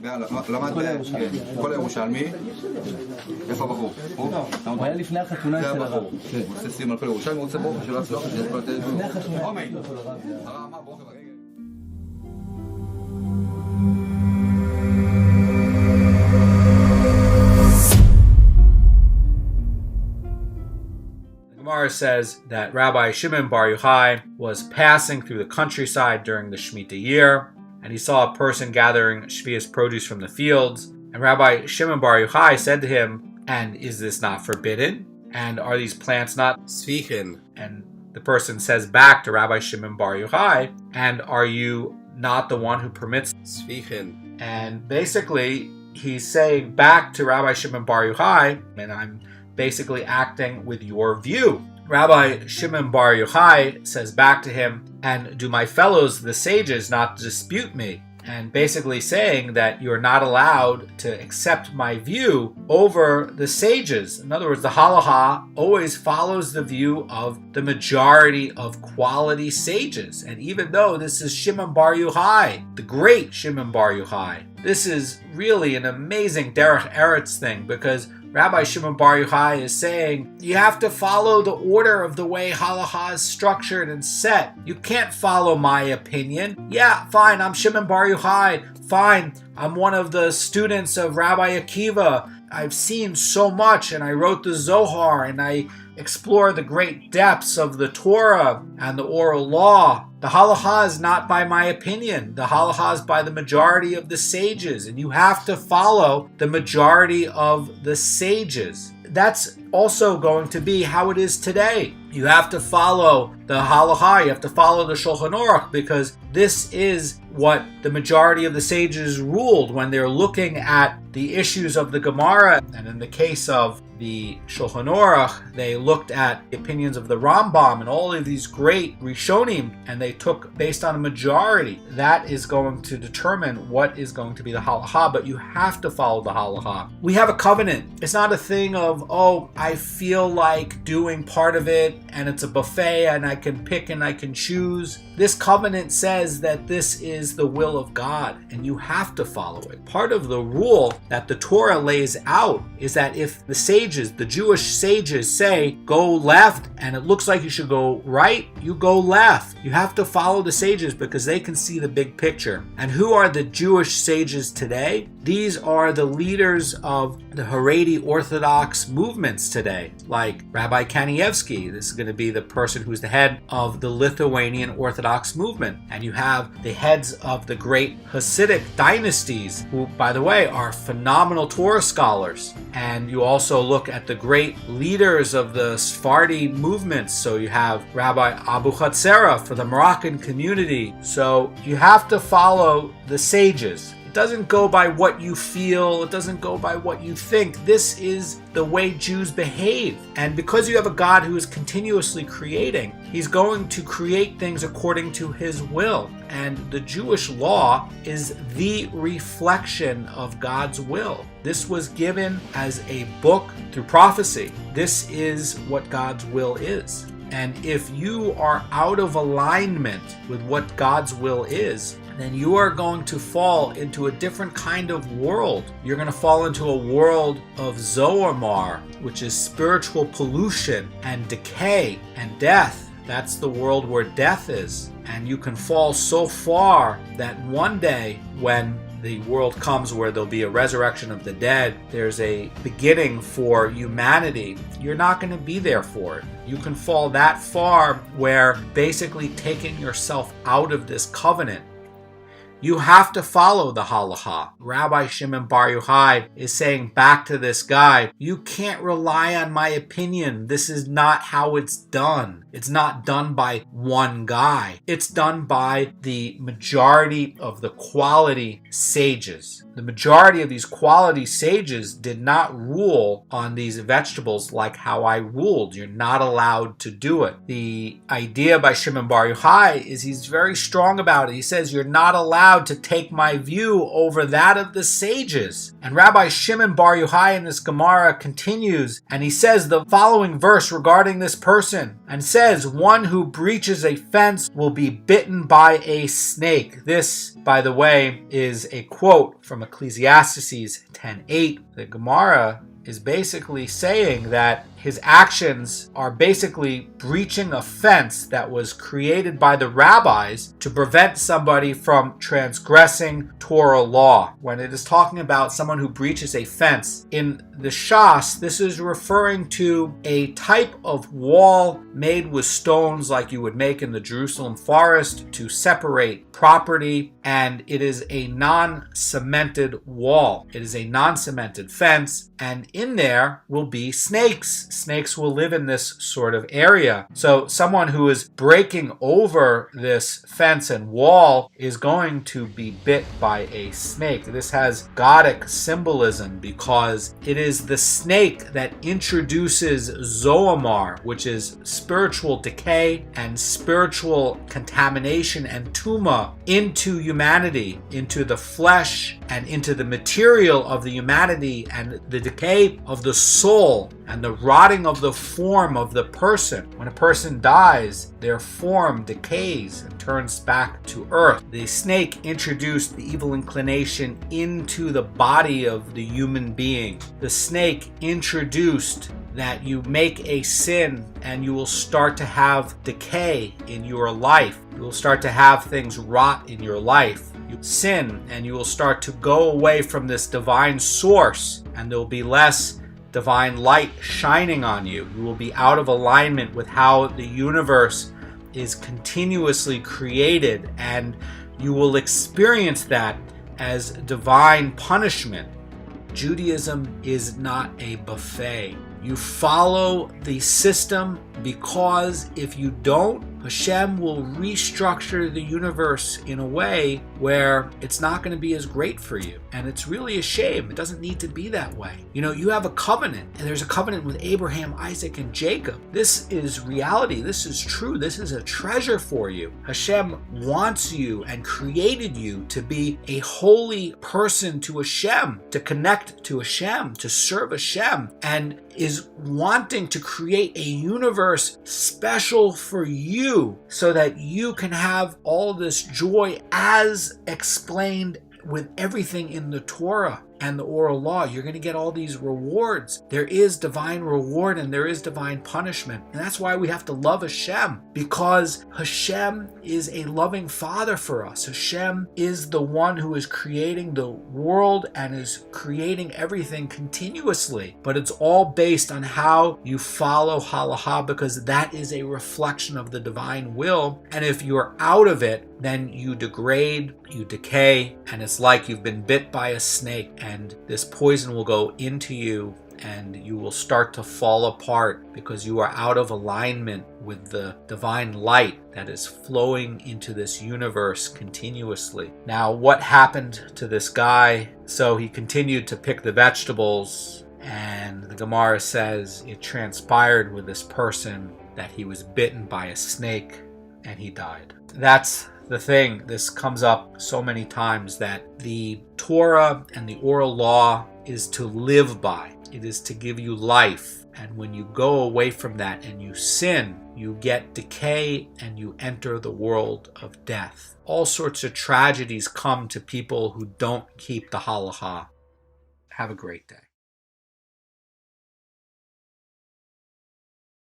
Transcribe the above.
למד כל הירושלמי. איפה הבחור? הוא היה לפני החתונה של הרב. הוא עושה סיום על כל הירושלמי, הוא רוצה ברוך שלא הצלוח שיש כל הטלפון. לפני החתונה. Gemara says that Rabbi Shimon Bar Yochai was passing through the countryside during the Shemitah year, and he saw a person gathering Shvius produce from the fields. And Rabbi Shimon Bar Yochai said to him, "And is this not forbidden? And are these plants not tzvichin?" And the person says back to Rabbi Shimon Bar Yochai, "And are you not the one who permits tzvichin?" And basically, he's saying back to Rabbi Shimon Bar Yochai, and I'm basically acting with your view. Rabbi Shimon Bar Yochai says back to him, "And do my fellows, the sages, not dispute me?" And basically saying that you're not allowed to accept my view over the sages. In other words, the HALACHA always follows the view of the majority of quality sages. And even though this is Shimon Bar Yochai, the great Shimon Bar Yochai, this is really an amazing Derech Eretz thing, because Rabbi Shimon Bar Yochai is saying you have to follow the order of the way halakha is structured and set. You can't follow my opinion. Yeah, fine, I'm Shimon Bar Yochai. Fine, I'm one of the students of Rabbi Akiva. I've seen so much, and I wrote the Zohar, and I explore the great depths of the Torah and the oral law. The halakha is not by my opinion. The halakha is by the majority of the sages, and you have to follow the majority of the sages. That's also going to be how it is today. You have to follow the halakha, you have to follow the Shulchan Aruch, because this is what the majority of the sages ruled when they're looking at the issues of the Gemara. And in the case of the Shulchan Aruch, they looked at the opinions of the Rambam and all of these great Rishonim, and they took based on a majority. That is going to determine what is going to be the halakha, but you have to follow the halakha. We have a covenant. It's not a thing of, oh, I feel like doing part of it, and it's a buffet, and I can pick and I can choose. This covenant says that this is the will of God, and you have to follow it. Part of the rule that the Torah lays out is that if the sages, the Jewish sages, say go left and it looks like you should go right, you go left. You have to follow the sages because they can see the big picture. And who are the Jewish sages today? These are the leaders of the Haredi Orthodox movements today, like Rabbi Kanievsky. This is going to be the person who's the head of the Lithuanian Orthodox movement. And you have the heads of the great Hasidic dynasties, who, by the way, are phenomenal Torah scholars. And you also look at the great leaders of the Sephardi movements. So you have Rabbi Abu Chatzera for the Moroccan community. So you have to follow the sages. It doesn't go by what you feel. It doesn't go by what you think. This is the way Jews behave. And because you have a God who is continuously creating, he's going to create things according to his will. And the Jewish law is the reflection of God's will. This was given as a book through prophecy. This is what God's will is. And if you are out of alignment with what God's will is, then you are going to fall into a different kind of world. You're going to fall into a world of Zoamar, which is spiritual pollution and decay and death. That's the world where death is. And you can fall so far that one day when the world comes where there'll be a resurrection of the dead, there's a beginning for humanity, you're not going to be there for it. You can fall that far where basically taking yourself out of this covenant. You have to follow the halakha. Rabbi Shimon Bar Yochai is saying back to this guy, you can't rely on my opinion. This is not how it's done. It's not done by one guy. It's done by the majority of the quality sages. The majority of these quality sages did not rule on these vegetables like how I ruled. You're not allowed to do it. The idea by Shimon Bar Yochai is he's very strong about it. He says you're not allowed allowed to take my view over that of the sages. And Rabbi Shimon Bar Yochai in this Gemara continues, and he says the following verse regarding this person, and says, one who breaches a fence will be bitten by a snake. This, by the way, is a quote from Ecclesiastes 10:8. The Gemara is basically saying that his actions are basically breaching a fence that was created by the rabbis to prevent somebody from transgressing Torah law. When it is talking about someone who breaches a fence, in the Shas, this is referring to a type of wall made with stones like you would make in the Jerusalem forest to separate property, and it is a non-cemented wall. It is a non-cemented fence, and in there will be snakes. Snakes will live in this sort of area. So someone who is breaking over this fence and wall is going to be bit by a snake. This has Godic symbolism because it is the snake that introduces Zoamar, which is spiritual decay and spiritual contamination and tuma into humanity, into the flesh and into the material of the humanity, and the decay of the soul and the rotting of the form of the person. When a person dies, their form decays and turns back to earth. The snake introduced the evil inclination into the body of the human being. The snake introduced that you make a sin and you will start to have decay in your life. You will start to have things rot in your life. You sin and you will start to go away from this divine source, and there will be less divine light shining on you. You will be out of alignment with how the universe is continuously created, and you will experience that as divine punishment. Judaism is not a buffet. You follow the system because if you don't, Hashem will restructure the universe in a way where it's not going to be as great for you. And it's really a shame. It doesn't need to be that way. You know, you have a covenant, and there's a covenant with Abraham, Isaac, and Jacob. This is reality. This is true. This is a treasure for you. Hashem wants you and created you to be a holy person to Hashem, to connect to Hashem, to serve Hashem, and is wanting to create a universe special for you so that you can have all this joy as explained with everything in the Torah and the oral law. You're going to get all these rewards. There is divine reward and there is divine punishment. And that's why we have to love Hashem, because Hashem is a loving father for us. Hashem is the one who is creating the world and is creating everything continuously. But it's all based on how you follow HALACHA, because that is a reflection of the divine will. And if you're out of it, then you degrade, you decay, and it's like you've been bit by a snake, and this poison will go into you and you will start to fall apart because you are out of alignment with the divine light that is flowing into this universe continuously. Now, what happened to this guy? So he continued to pick the vegetables, and the Gemara says it transpired with this person that he was bitten by a snake and he died. That's the thing. This comes up so many times, that the Torah and the oral law is to live by. It is to give you life. And when you go away from that and you sin, you get decay and you enter the world of death. All sorts of tragedies come to people who don't keep the HALACHA. Have a great day.